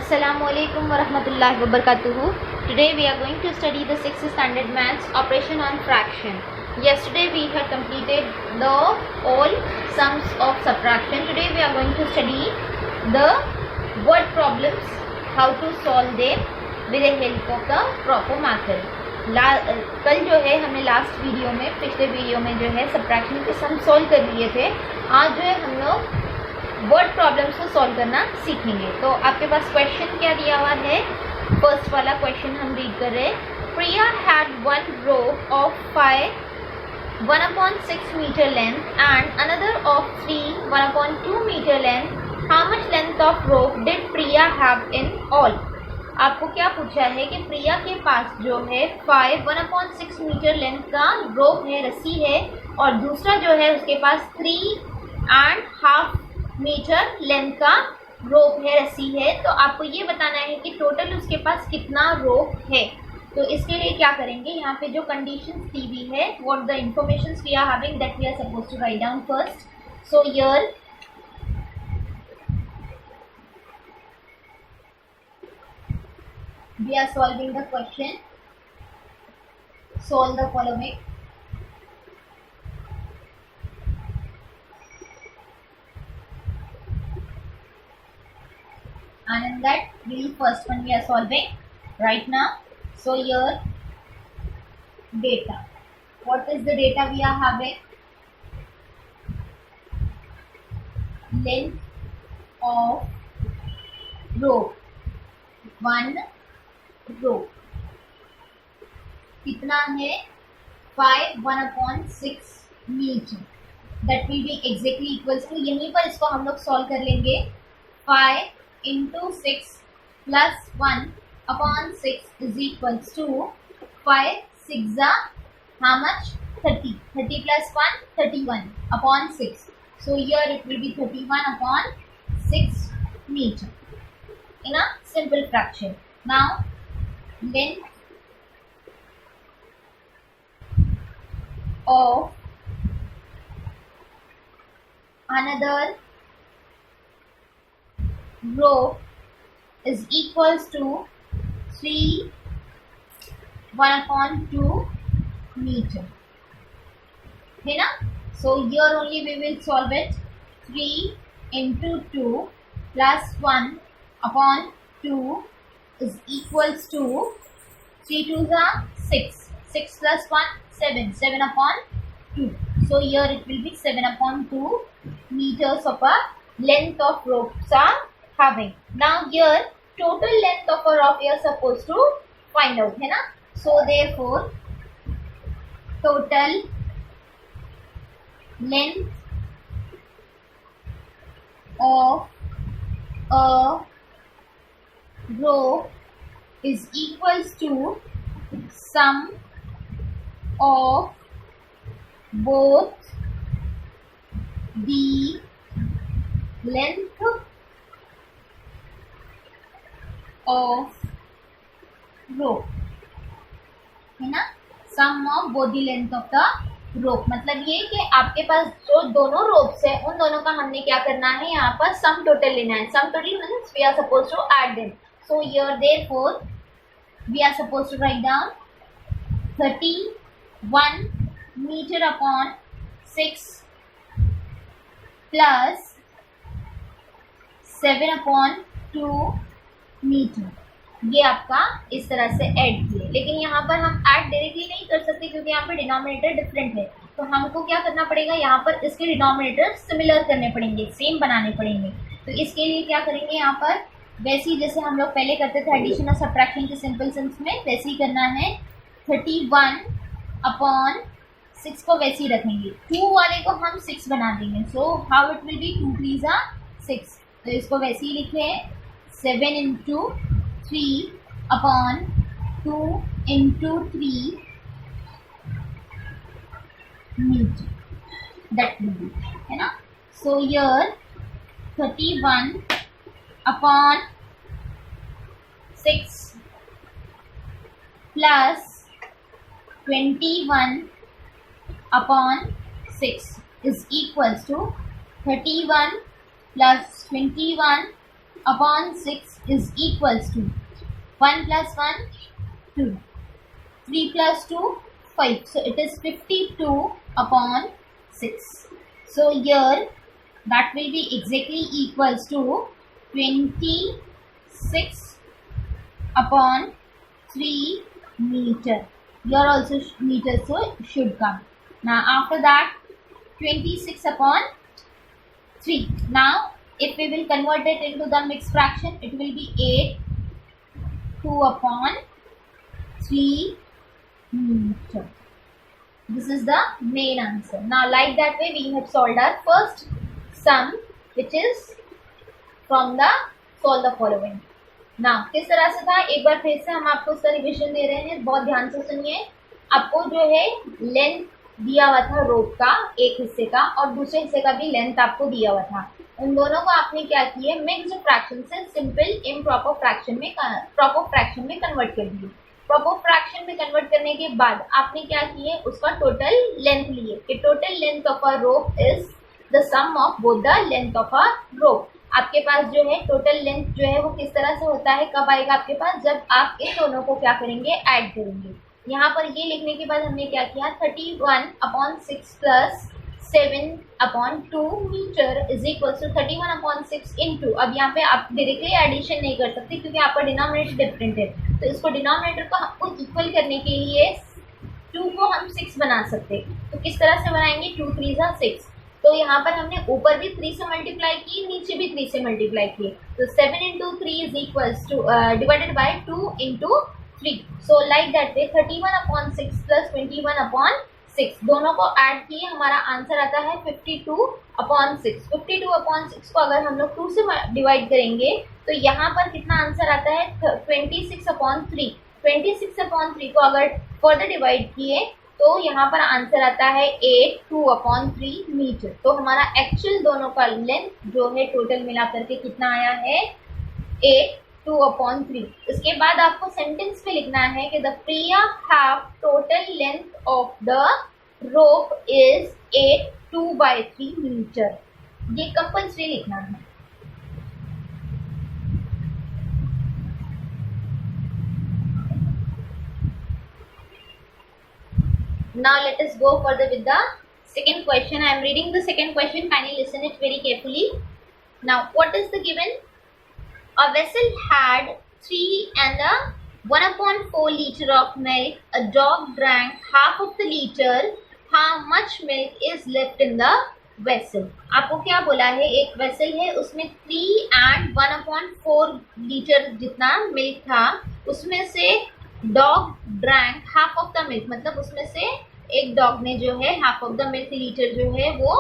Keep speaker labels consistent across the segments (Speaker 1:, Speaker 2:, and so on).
Speaker 1: Assalamualaikum warahmatullahi wabarakatuh. Today we are going to study the 6th standard maths operation on fraction. Yesterday we had completed the all sums of subtraction. Today we are going to study the word problems, how to solve them with the help of the proper method. कल जो है हमने last video में, पिछले video में जो है subtraction के सम सॉल्व कर लिए थे. आज जो है हम लोग वर्ड प्रॉब्लम्स को सॉल्व करना सीखेंगे. तो आपके पास क्वेश्चन क्या दिया हुआ है? फर्स्ट वाला क्वेश्चन हम रीड कर रहे हैं. Priya had one rope of 5 1/6 metre length and another of 3 1/2 metre length. How much length of rope did Priya have in all? आपको क्या पूछा है कि प्रिया के पास जो है 5 1/6 मीटर लेंथ का रोप है, रस्सी है, और दूसरा जो है उसके पास 3.5 मीटर लेंथ का रोप है, रस्सी है. तो आपको ये बताना है कि टोटल उसके पास कितना रोप है. तो इसके लिए क्या करेंगे, यहाँ पे जो कंडीशंस दी हुई है, what the informations we are having that we are supposed to write down first. So here we are solving the question. Solve the following. And in that the first one we are solving right now. So here data. What is the data we are having? Length of rope. One रो कितना है? 5 1/6 metre. That will be exactly equals to, यहीं पर इसको हम लोग solve कर लेंगे. 5 into 6 plus 1/6 is equals to 5 6 how much? 30. 30 plus 1 31/6. So here it will be 31/6 meter in a simple fraction. Now length of another rope is equals to 3 1/2 meter. है ना? So here only we will solve it. 3 into 2 plus 1/2 is equals to 3 2s are 6. 6 plus 1 7. 7/2. So here it will be 7/2 meters of a length of ropes are having. Now here total length of a rope you are supposed to find out, है ना? So therefore total length of a rope is equals to sum of both the length of rope, है ना? sum of both the length of the rope मतलब ये कि आपके पास जो दोनों रोप्स है उन दोनों का हमने क्या करना है, यहाँ पर सम टोटल लेना है. सम टोटल मतलब we are supposed to add them. So here therefore we are supposed to write down 31 meter/6 plus 7/2 metre. ये आपका इस तरह से ऐड किए. लेकिन यहाँ पर हम ऐड डायरेक्टली नहीं कर सकते क्योंकि यहाँ पर डिनोमिनेटर डिफरेंट है. तो हमको क्या करना पड़ेगा, यहाँ पर इसके डिनोमिनेटर सिमिलर करने पड़ेंगे, सेम बनाने पड़ेंगे. तो इसके लिए क्या करेंगे, यहाँ पर वैसे ही जैसे हम लोग पहले करते थे एडिशन और सब्ट्रैक्शन के सिंपल सेंस में, वैसे ही करना है. 31/6 को वैसे ही रखेंगे. 2 वाले को हम 6 बना देंगे. So how it will be 2 3s are 6. तो इसको वैसे ही लिखे 7 into 3/2 into 3 metre. That will be, है ना? So here 31/6 plus 21/6 is equals to 31 plus 21 upon 6 is equals to 1 plus 1, 2. 3 plus 2, 5. So it is 52 upon 6. So here that will be exactly equals to 26 upon 3 meter. Here also meter, so should come. Now after that 26 upon 3. Now if we will convert it into the mixed fraction, it will be 8 2 upon 3 meter. This is the main answer. Now like that way we have solved our first sum, which is from the solve the following. Now किस तरह से था, एक बार फिर से हम आपको उसका रिविजन दे रहे हैं, बहुत ध्यान से सुनिए. आपको जो है लेंथ दिया हुआ था रोप का एक हिस्से का और दूसरे हिस्से का भी लेंथ आपको दिया हुआ था. उन दोनों को आपने क्या किया, मिक्स्ड फ्रैक्शन से सिंपल इम्प्रॉपर फ्रैक्शन में प्रॉपर फ्रैक्शन में कन्वर्ट कर दिए. प्रॉपर फ्रैक्शन में कन्वर्ट करने के बाद आपने क्या किए, उसका टोटल लेंथ लिए कि total length of a rope is the sum of both the length of a rope. आपके पास जो है टोटल लेंथ जो है वो किस तरह से होता है, कब आएगा आपके पास, जब आप इन दोनों को क्या करेंगे, ऐड करेंगे. यहाँ पर ये लिखने के बाद हमने क्या किया, 31 upon 6 plus 7 upon 2 metre is equal to 31 upon 6 into. अब यहाँ पे आप डायरेक्टली एडिशन नहीं कर सकते क्योंकि आपका डिनोमिनेटर डिफरेंट है, तो इसको डिनोमिनेटर को हमको इक्वल करने के लिए 2 को हम 6 बना सकते. तो किस तरह से बनाएंगे, 2 3 6. तो यहाँ पर हमने ऊपर भी 3 से मल्टीप्लाई की, नीचे भी 3 से मल्टीप्लाई किए. तो 7 into 3 is equals two divided by 2 into 3. So like that way 31 upon 6 plus 21 upon 6 दोनों को ऐड किए, हमारा आंसर आता है 52 अपॉन 6. 52 अपॉन 6 को अगर हम लोग 2 से डिवाइड करेंगे तो यहाँ पर कितना आंसर आता है, 26 अपॉन 3. 26 अपॉन 3 को अगर फर्दर डिवाइड किए तो यहाँ पर आंसर आता है 8 2 अपॉन 3 मीटर. तो हमारा एक्चुअल दोनों का लेंथ जो है टोटल मिला करके कितना आया है, 8 2 अपॉन 3. इसके बाद आपको सेंटेंस में लिखना है कि the Priya have total length of the rope is 8 2/3 metre. ये कंपल्सरी लिखना है. Now let us go further with the second question. I am reading the second question. Kindly listen it very carefully. Now, what is the given? A vessel had 3 and a 1/4 liter of milk. A dog drank half of the liter. How much milk is left in the vessel? आपको क्या बोला है, एक vessel है उसमें 3 and 1/4 litre जितना milk था, उसमें से dog drank half of the milk, मतलब उसमें से एक डॉग ने जो है half of the milk litre जो है वो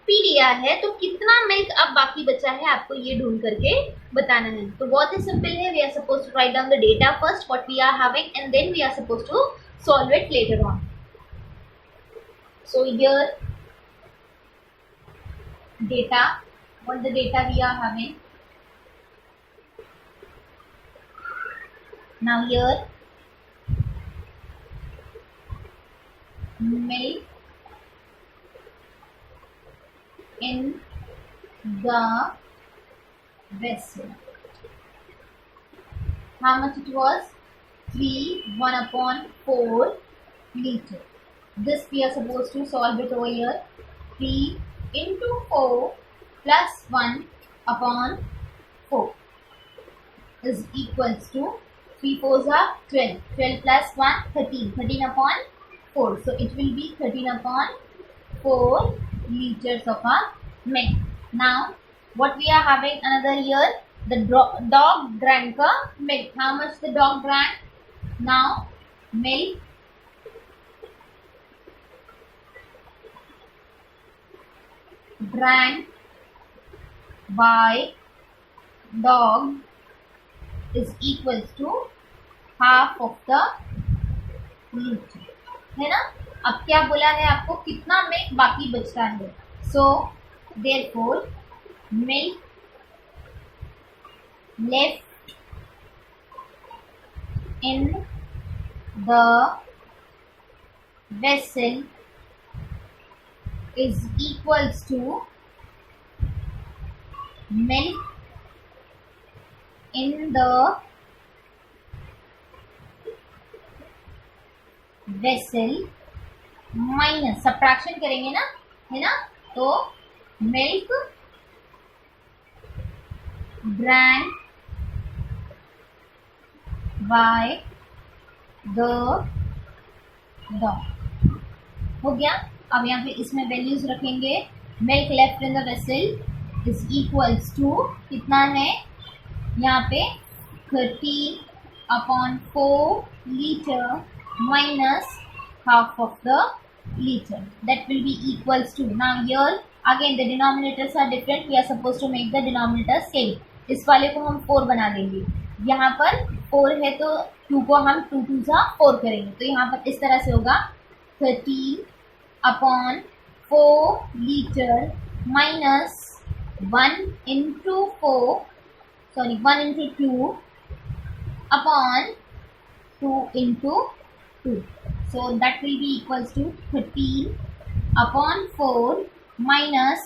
Speaker 1: पी लिया है. तो कितना मिल्क अब बाकी बचा है आपको ये ढूंढ करके बताना है. तो बहुत ही सिंपल है. We are suppose to write down the data first what we are having and then we are suppose to solve it later on. So here data, what the data we are having now. Here milk in the vessel. How much it was? 3 1/4 liter. This we are supposed to solve it over here. 3 into 4 plus 1/4 is equals to 3 4s are 12. 12 plus 1 13. 13 upon 4. So it will be 13 upon 4 liters of our milk. Now what we are having another here, the dog drank a milk. How much the dog drank? Now milk drank by dog is equals to half of the liter. है ना. अब क्या बोला है आपको, कितना milk बाकी बचता है. So therefore milk left in the vessel is equals to milk in the vessel minus subtraction करेंगे ना, है ना, तो milk drank by the dog हो गया। अब यहाँ पे इसमें वैल्यूज रखेंगे। Milk left in the vessel is equals to कितना है यहाँ पे 30/4 litre minus half of the liter, that will be equals to, now here again the denominators are different, we are supposed to make the denominator same। इस वाले को हम 4 बना देंगे, यहाँ पर 4 है तो 2 को हम 2 2 जा 4 करेंगे, तो यहाँ पर इस तरह से होगा 30/4 litre minus 1 into 4 sorry 1 into 2 upon 2 into 2, so that will be equals to 13/4 minus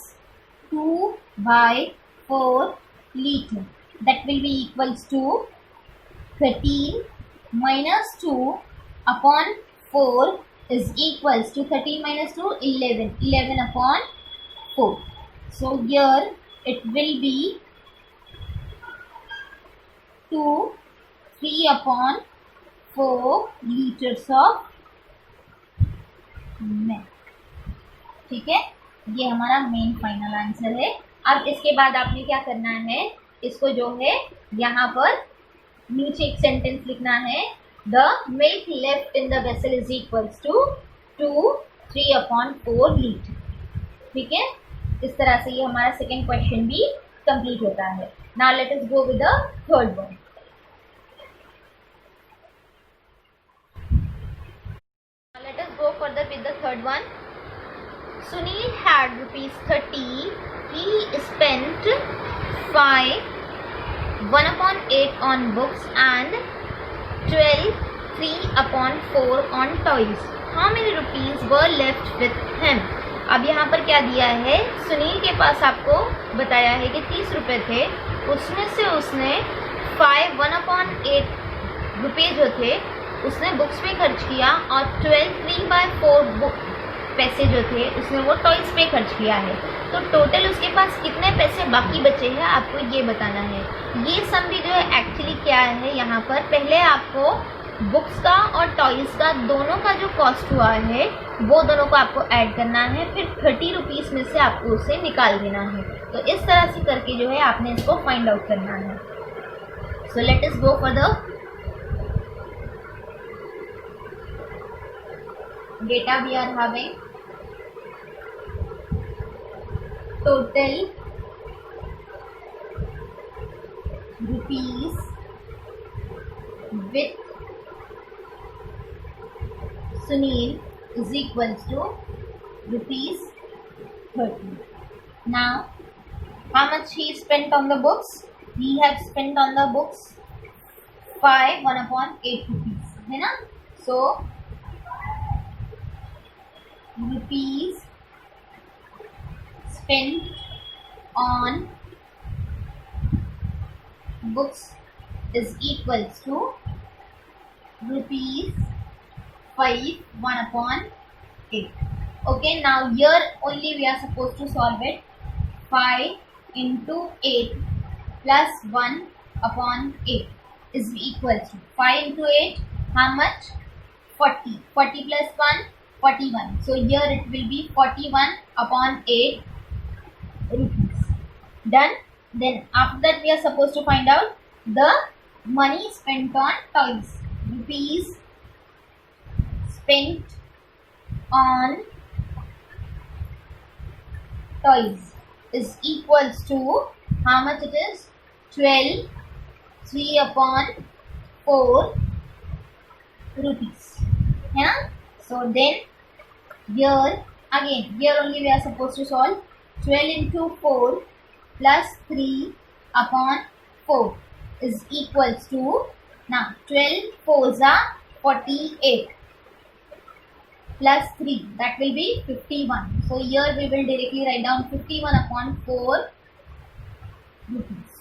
Speaker 1: 2/4 liter, that will be equals to 13 minus 2/4 is equals to 13 minus 2 11/4, so here it will be 3/4 liters of milk. ठीक है, ये हमारा main final answer है। अब इसके बाद आपने क्या करना है, इसको जो है यहाँ पर नीचे एक सेंटेंस लिखना है, the milk left in the vessel is equals to 3/4 litre. ठीक है, इस तरह से ये हमारा सेकेंड क्वेश्चन भी कंप्लीट होता है। Now let us go with the third one. Let us go further with the third one. Sunil had ₹30. He spent 1/8 on books and 3/4 on toys. How many rupees were left with him? अब यहाँ पर क्या दिया है, सुनील के पास आपको बताया है कि 30 रुपये थे, उसमें से उसने 1/8 रुपये जो थे उसने बुक्स पे खर्च किया और 3/4 पैसे जो थे उसने वो टॉयज पे खर्च किया है। तो टोटल उसके पास कितने पैसे बाकी बचे हैं आपको ये बताना है। ये सम भी जो है एक्चुअली क्या है, यहाँ पर पहले आपको बुक्स का और टॉयज का दोनों का जो कॉस्ट हुआ है वो दोनों को आपको ऐड करना है, फिर 30 रुपीज़ में से आपको उसे निकाल देना है। तो इस तरह से करके जो है आपने इसको फाइंड आउट करना है। So let us go for the data we are having. Total rupees with Sunil is equals to ₹30. Now how much he spent on the books? He has spent on the books 1/8 rupees, है ना। So rupees spent on books is equals to ₹5 1/8. Okay, now here only we are supposed to solve it. 5 into 8 plus 1/8 is equals to 5 into 8 how much, 40. 40 plus 1 41. So here it will be 41/8 rupees. Done. Then after that we are supposed to find out the money spent on toys. Rupees spent on toys is equals to how much it is, 12 3/4 rupees. Yeah. So then here again here only we are supposed to solve 12 into 4 plus 3/4 is equals to, now 12 4s are 48 plus 3 that will be 51. So here we will directly write down 51/4 rupees.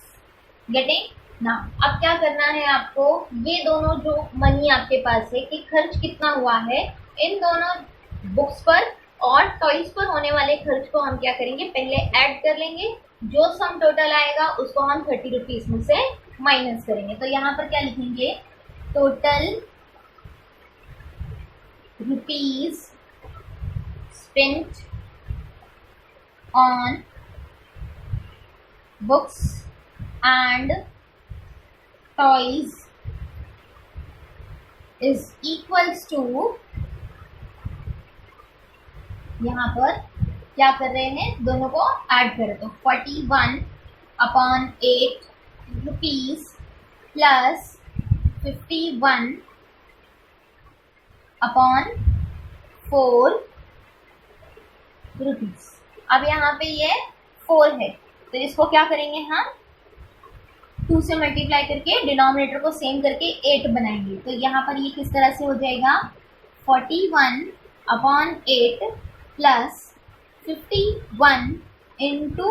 Speaker 1: Getting? ना अब क्या करना है आपको, ये दोनों जो money आपके पास है कि खर्च कितना हुआ है इन दोनों बुक्स पर और टॉयज पर होने वाले खर्च को हम क्या करेंगे, पहले ऐड कर लेंगे। जो सम टोटल आएगा उसको हम 30 रुपीज में से माइनस करेंगे। तो यहाँ पर क्या लिखेंगे, total rupees spent on books and toys is equals to, यहाँ पर क्या कर रहे हैं, दोनों को ऐड करें तो 41/8 रुपीज प्लस 51/4 रुपीज। अब यहाँ पे ये 4 है तो इसको क्या करेंगे हम 2 से मल्टीप्लाई करके डिनोमिनेटर को सेम करके 8 बनाएंगे। तो यहाँ पर ये किस तरह से हो जाएगा, 41/8 plus 51 into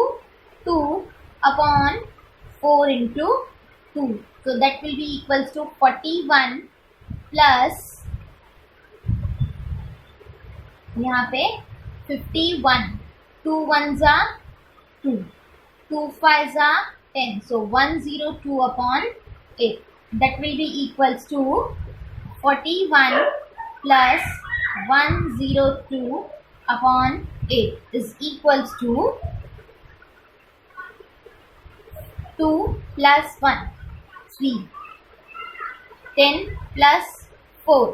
Speaker 1: 2/4 into 2. So that will be equals to 41 plus यहाँ पे 51, 2 1s are 2, 2 5s are 10. So 102/8. That will be equals to 41 plus 102/8 is equals to 2 plus 1, 3, 10 plus 4.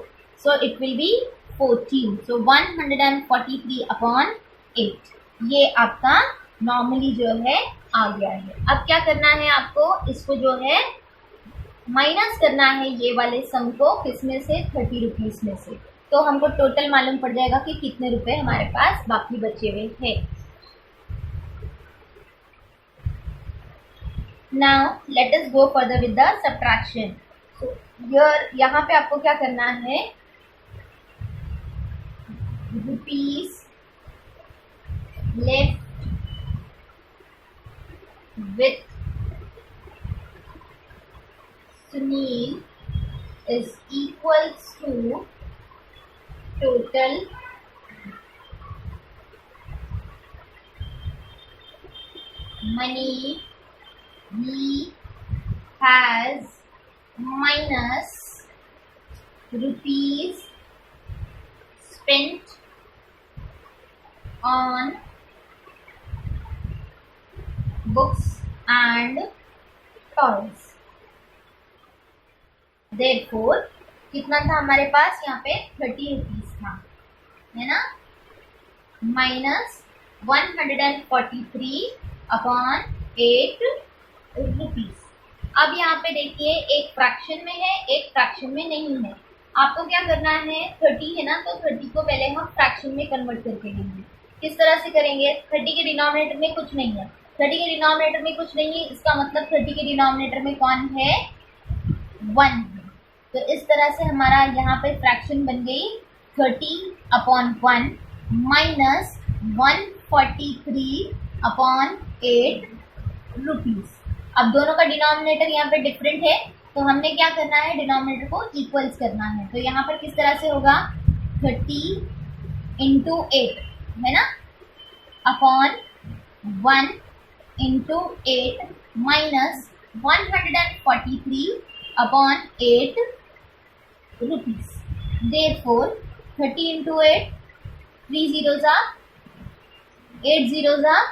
Speaker 1: So it will be 14. So 143/8 ये आपका normally जो है आ गया है। अब क्या करना है आपको, इसको जो है माइनस करना है ये वाले सम को, किसमें से, 30 रुपीज में से। तो हमको टोटल मालूम पड़ जाएगा कि कितने रुपए हमारे पास बाकी बचे हुए थे। Now let us go further with the subtraction. So यहाँ पे आपको क्या करना है, rupees left with Sunil is equals to total money he has minus rupees spent on books and toys. Therefore कितना था हमारे पास यहाँ पे, 30 रुपीज था, है ना, माइनस 143/8 रुपीज। अब यहाँ पे देखिए एक फ्रैक्शन में है, एक फ्रैक्शन में नहीं है। आपको क्या करना है, 30 है ना, तो 30 को पहले हम फ्रैक्शन में कन्वर्ट करके लेंगे। किस तरह से करेंगे, 30 के डिनोमिनेटर में कुछ नहीं है, 30 के डिनोमिनेटर में कुछ नहीं है, इसका मतलब 30 के डिनोमिनेटर में कौन है, 1 है। तो इस तरह से हमारा यहाँ पे फ्रैक्शन बन गई 30/1 माइनस 143/8 रुपीज। अब दोनों का डिनोमिनेटर यहाँ पे डिफरेंट है तो हमने क्या करना है, डिनोमिनेटर को इक्वल्स करना है। तो यहाँ पर किस तरह से होगा, 30 into 8 है ना, upon 1 into 8 minus 143/8 rupees. Therefore 30 into 8, 3 zeros are 8 zeros are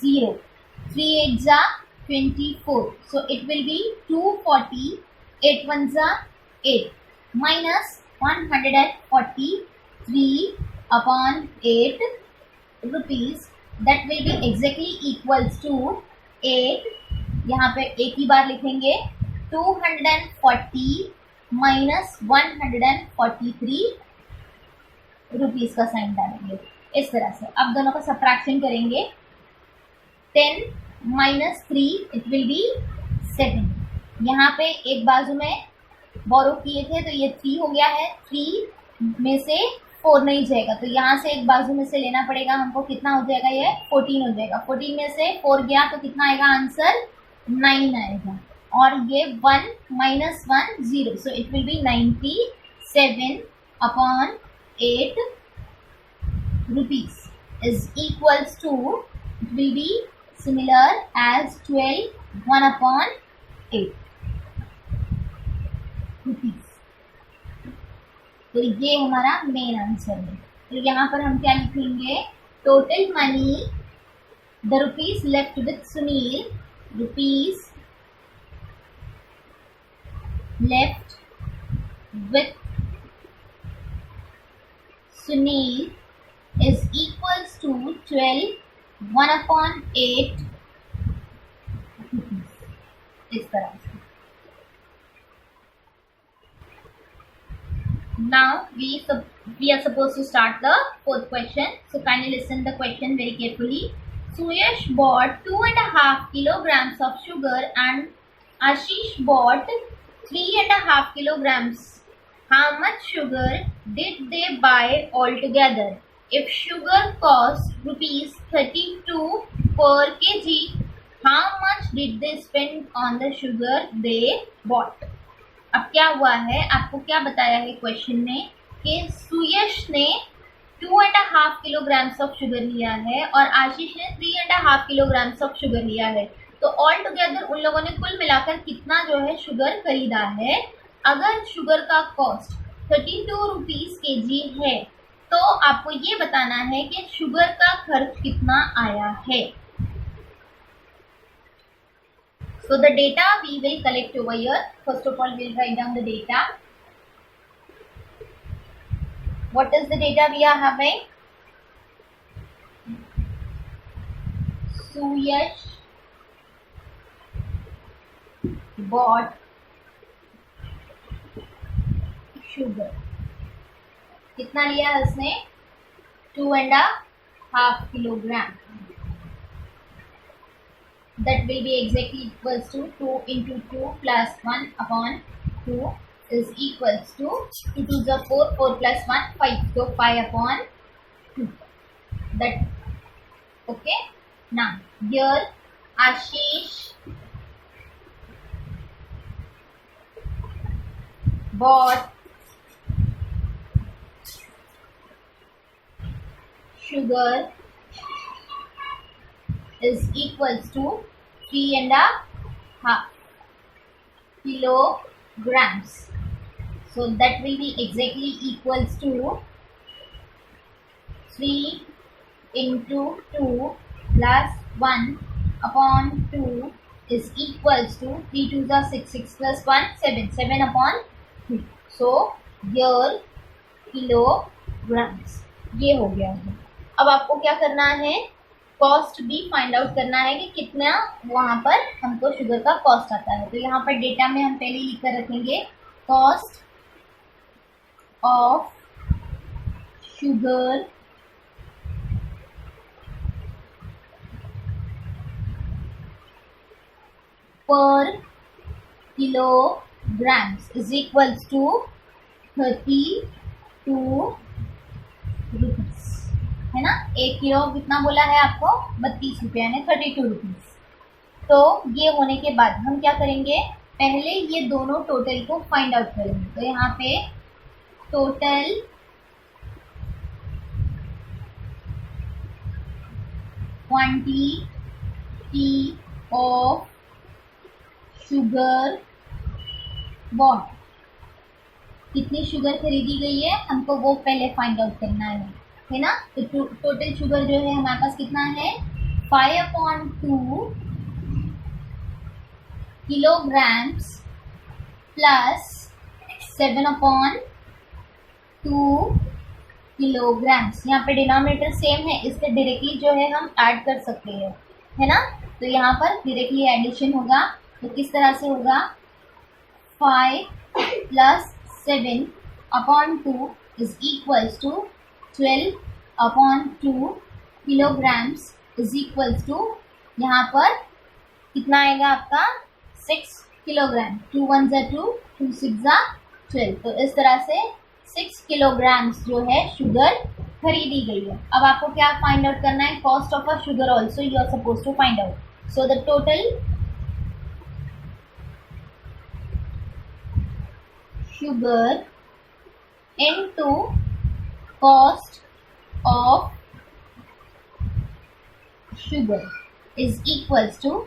Speaker 1: 0, 3 8s are 24. So it will be 240, 8 1s are 8 minus 143/8 rupees. That will be exactly equals to 8, यहाँ पे एक ही बार लिखेंगे, 240 माइनस 143 रुपीज का साइन डालेंगे इस तरह से। अब दोनों का सब्ट्रैक्शन करेंगे, 10 माइनस 3 इट विल बी 7। यहाँ पे एक बाजू में बोरो किए थे तो ये 3 हो गया है, 3 में से 4 नहीं जाएगा तो यहाँ से एक बाजू में से लेना पड़ेगा हमको। कितना हो जाएगा, ये 14 हो जाएगा। 14 में से 4 गया तो कितना आएगा आंसर, 9 आएगा। और ये 1 minus 1 0, so it will be 97/8 rupees is equals to, it will be similar as 12 1/8 rupees. तो ये हमारा मेन आंसर है. तो यहाँ पर हम क्या लिखेंगे, total money the rupees left with Sunil, rupees left with Sunil is equals to 12 1/8 इस तरह से. Now we are supposed to start the fourth question. So kindly listen the question very carefully. Suyash bought 2.5 kilograms of sugar and Ashish bought 3.5 kilograms. How much sugar did they buy altogether? If sugar cost rupees 32 per kg, how much did they spend on the sugar they bought? अब क्या हुआ है, आपको क्या बताया है question में कि सुयश ने 2.5 किलोग्राम्स ऑफ शुगर लिया है और आशीष ने 3.5 किलोग्राम्स ऑफ शुगर लिया है. तो ऑल टुगेदर उन लोगों ने कुल मिलाकर कितना जो है शुगर खरीदा है. अगर शुगर का कॉस्ट 32 रुपीज केजी है तो आपको ये बताना है कि शुगर का खर्च कितना आया है. So the data we will collect over here. First of all, we'll write down the data. What is the data we are having? Suyash bought sugar. कितना लिया है उसने, 2.5 kilogram. That will be exactly equals to 2 into 2 plus 1/2 is equals to 2 to the 4, 4 plus 1 5, so 5/2. That okay. Now here Ashish bought sugar is equals to 3.5 kilograms. So that will be exactly equals to 3 into 2 plus 1/2 is equals to 3 to the 6, 6 plus 1 7, 7/2. So here kilograms ये हो गया है. अब आपको क्या करना है, cost भी फाइंड आउट करना है कि कितना वहाँ पर हमको शुगर का कॉस्ट आता है. तो यहाँ पर डेटा में हम पहले लिख कर रखेंगे कॉस्ट ऑफ शुगर पर kilograms is equals to 32 rupees है ना. 1 किलो कितना बोला है आपको, 32 रुपये यानी 32 रुपीज. तो ये होने के बाद हम क्या करेंगे, पहले ये दोनों टोटल को फाइंड आउट करेंगे. तो यहाँ पे total quantity of sugar bought, कितनी शुगर खरीदी गई है हमको वो पहले फाइंड आउट करना है ना. तो टोटल शुगर जो है हमारे पास कितना है, 5/2 kilograms plus 7/2 kilograms. यहाँ पे डिनोमिनेटर सेम है, इससे डायरेक्टली जो है हम ऐड कर सकते हैं है ना. तो यहाँ पर डायरेक्टली एडिशन होगा. तो किस तरह से होगा, 5 plus 7/2 is equals to 12/2 kilograms is equals to, यहाँ पर कितना आएगा आपका 6 किलोग्राम. 2 1 2, 2 6 12. तो इस तरह से 6 किलोग्राम्स जो है शुगर खरीदी गई है. अब आपको क्या फाइंड आउट करना है, cost of a sugar also you are suppose to find out. So the total sugar into cost of sugar is equals to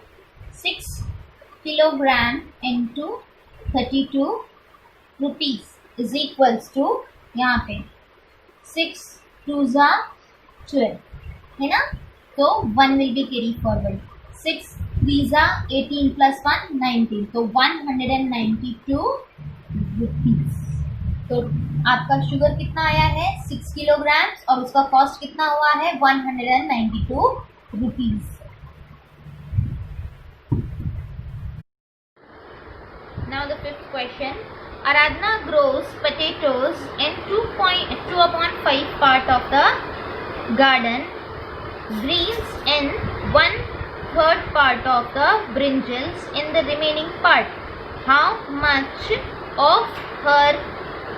Speaker 1: 6 kilogram into 32 rupees is equals to यहाँ पे 6 2 जा 12 है ना, तो 1 will be carry forward, 6 3 जा 18 plus 1 19, तो 192 rupees। तो आपका शुगर कितना आया है 6 किलोग्राम और उसका कॉस्ट कितना हुआ है 192 rupees। Now the fifth question. Aradhana grows potatoes in 2.5 part of the garden, greens in 1/3 part of the brinjals in the remaining part. How much of her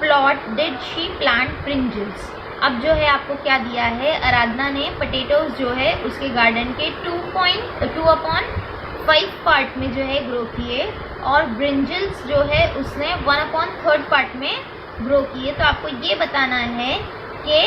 Speaker 1: plot did she plant brinjals? अब जो है आपको क्या दिया है, आराधना ने potatoes जो है उसके गार्डन के 2.5 पार्ट में जो है ग्रो किए और ब्रिंजल्स जो है उसने 1/3 पार्ट में ग्रो किए। तो आपको ये बताना है कि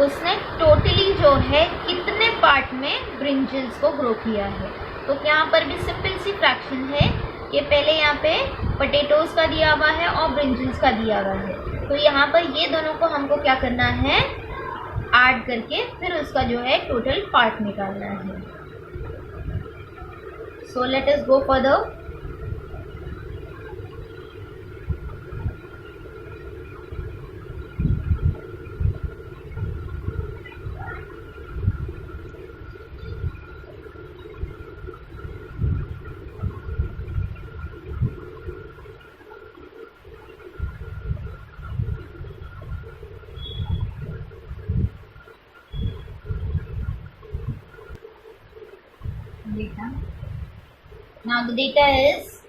Speaker 1: उसने टोटली जो है कितने पार्ट में ब्रिंजल्स को ग्रो किया है। तो यहाँ पर भी सिंपल सी फ्रैक्शन है कि पहले यहाँ पे पोटैटोज का दिया हुआ है और ब्रिंजल्स का दिया हुआ है, तो यहाँ पर ये दोनों को हमको क्या करना है ऐड करके फिर उसका जो है टोटल पार्ट निकालना है। So let us go further. Now the data is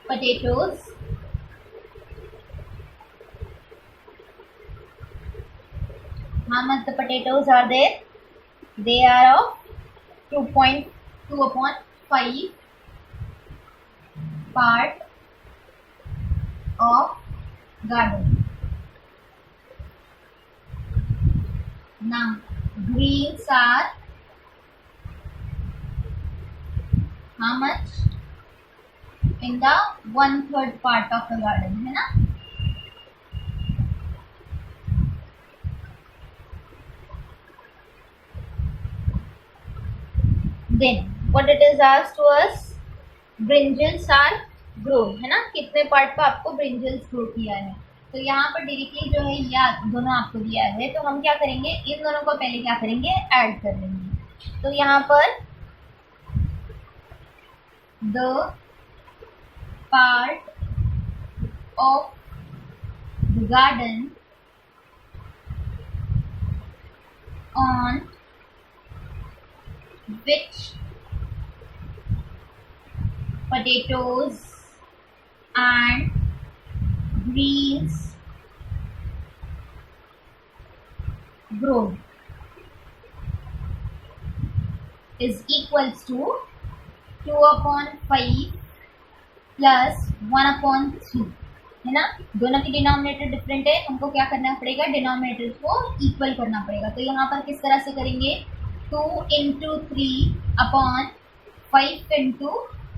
Speaker 1: potatoes, how much the potatoes are there? They are of 2.2/5 part of garden. Now greens are how much? In the 1/3 part of the garden, है ना। Then what it is asked to us, brinjals are grown, है ना, कितने part पर आपको brinjals grow किया है। तो यहाँ पर डायरेक्टली जो है या दोनों आपको दिया है, तो हम क्या करेंगे इन दोनों को पहले क्या करेंगे ऐड कर लेंगे। तो यहाँ पर the part of the garden on which potatoes and greens grow is equals to 2/5 plus 1/3, है ना। दोनों की डिनोमिनेटर डिफरेंट है, हमको क्या करना पड़ेगा डिनोमिनेटर को इक्वल करना पड़ेगा। तो यहाँ पर किस तरह से करेंगे 2 × 3/5 ×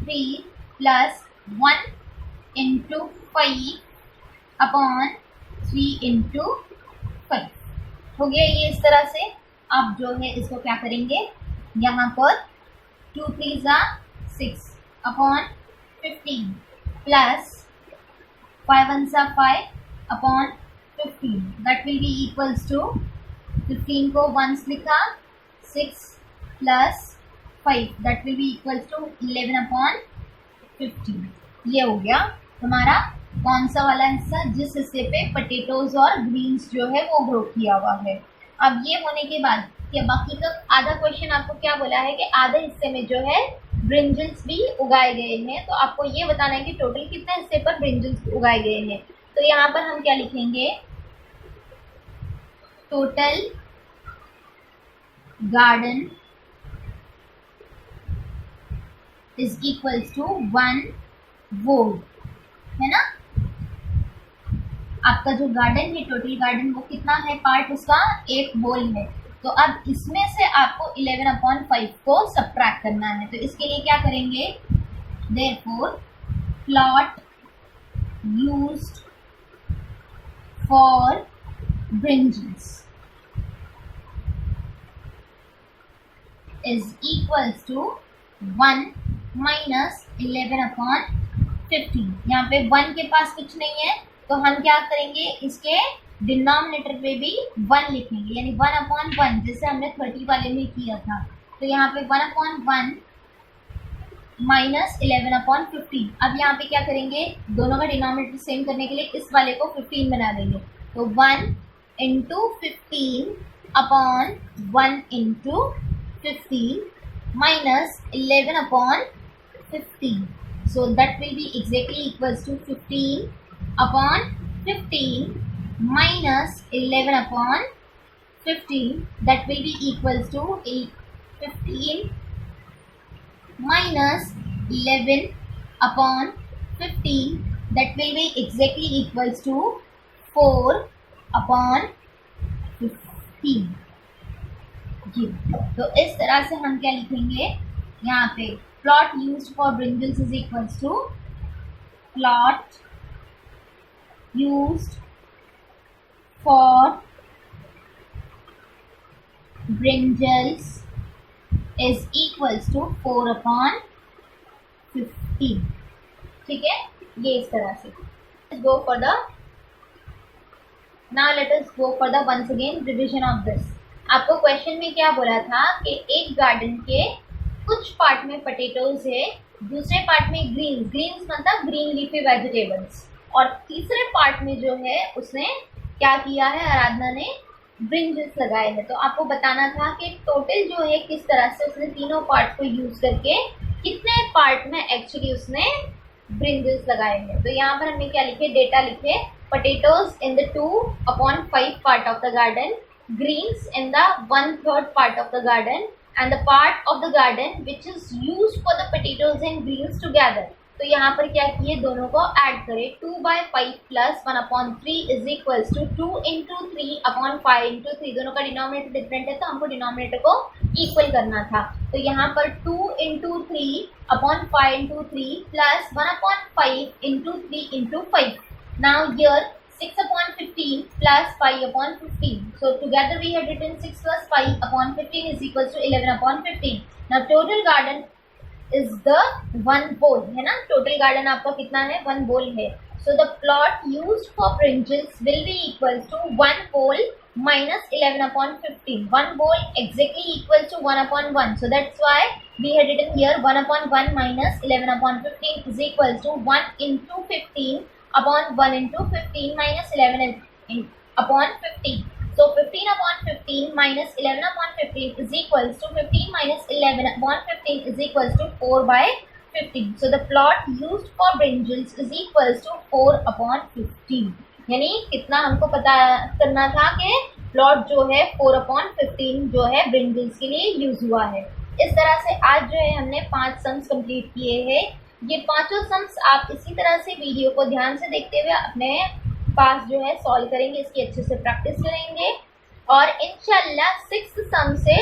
Speaker 1: 3 प्लस 1 × 5/3 × 5 हो गया। ये इस तरह से आप जो है इसको क्या करेंगे यहाँ पर 2 3 जा 6/15 प्लस 5 1 जा 5/15 that will be equals to 15 को 1 लिखा 6 plus 5 that will be equals to 11/15। ये हो गया हमारा कौन सा वाला हिस्सा जिस हिस्से पे पोटैटोज और ग्रीन्स जो है वो ग्रो किया हुआ है। अब ये होने के बाद क्या बाकी का आधा क्वेश्चन आपको क्या बोला है कि आधे हिस्से में जो है ब्रिंजल्स भी उगाए गए हैं। तो आपको ये बताना है कि टोटल कितने हिस्से पर ब्रिंजल्स उगाए गए हैं। तो यहाँ पर हम क्या लिखेंगे total garden is equals to 1 whole, है ना। आपका जो गार्डन है, टोटल गार्डन, वो कितना है पार्ट उसका, एक होल है। तो अब इसमें से आपको 11/5 को सब्ट्रैक्ट करना है। तो इसके लिए क्या करेंगे, therefore plot used for brinjals is equals to 1 minus 11/15। यहाँ पे 1 के पास कुछ नहीं है, तो हम क्या करेंगे, इसके डिनोमिनेटर पे भी 1 लिखेंगे, यानी 1/1, जैसे हमने 30 वाले में किया था। तो यहाँ पे 1/1 माइनस 11/15। अब यहाँ पे क्या करेंगे, दोनों का डिनोमिनेटर सेम करने के लिए इस वाले को 15 बना देंगे। तो 1 into 15/1 into 15 minus 11/15. So that will be exactly equals to 15/15 minus 11/15. That will be equals to 15 minus 11/15. That will be exactly equals to 4/15। जी, तो इस तरह से हम क्या लिखेंगे, यहाँ पे plot used for brinjals is equals to plot used for brinjals is equals to 4/15। ठीक है, ये इस तरह से। Go for the now let us go for the once again revision of this. आपको क्वेश्चन में क्या बोला था कि एक गार्डन के कुछ पार्ट में पोटैटोज है, दूसरे पार्ट में ग्रीन्स मतलब ग्रीन लीफी वेजिटेबल्स, और तीसरे पार्ट में जो है उसने क्या किया है, आराधना ने ब्रिंजल्स लगाए हैं। तो आपको बताना था कि टोटल जो है किस तरह से उसने तीनों पार्ट को यूज करके कितने पार्ट में एक्चुअली उसने ब्रिंजल्स लगाए हैं। तो यहाँ पर हमने क्या लिखे, डेटा लिखे, potatoes in the 2/5 part of the garden, greens in the 1/3 part of the garden, and the part of the garden which is used for the potatoes and greens together। तो यहाँ पर क्या किए, दोनों को ऐड करें। 2/5 plus 1/3 is equals to 2 into 3/5 into 3। दोनों का डिनोमिनेटर डिफरेंट है, तो हमको डिनोमिनेटर को इक्वल करना था। तो यहाँ पर 2 into 3/5 into 3 plus 1/5 into 3 into 5। Now here 6/15 plus 5/15. So together we had written 6 plus 5/15 is equals to 11/15. Now total garden is the one bowl, है ना, total garden आपका कितना है, 1 bowl है। So the plot used for brinjals will be equals to 1 bowl minus 11/15. 1 bowl exactly equals to 1/1. So that's why we had written here 1/1 minus 11/15 is equals to 1 into 15/1 into 15 minus 11/15. So 15/15 minus 11/15 is equals to 15 minus 11/15 is equals to 4/15. So the plot used for brinjals is equals to 4/15। यानी कितना हमको पता करना था कि plot जो है 4/15 जो है ब्रिंजल्स के लिए यूज हुआ है। इस तरह से आज जो है हमने 5 सम्स कंप्लीट किए हैं। ये पांचों सम्स आप इसी तरह से वीडियो को ध्यान से देखते हुए अपने पास जो है सॉल्व करेंगे, इसकी अच्छे से प्रैक्टिस करेंगे, और इंशाल्लाह 6th सम से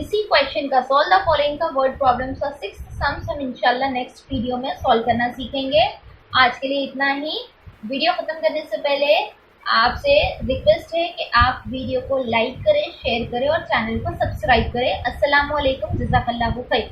Speaker 1: इसी क्वेश्चन का सॉल्व द फॉलोइंग का वर्ड प्रॉब्लम्स का 6th सम्स हम इंशाल्लाह नेक्स्ट वीडियो में सॉल्व करना सीखेंगे। आज के लिए इतना ही। वीडियो खत्म करने से पहले आपसे रिक्वेस्ट है कि आप वीडियो को लाइक करें, शेयर करें और चैनल को सब्सक्राइब करें। अस्सलाम वालेकुम, जज़ाकल्लाहु खैर।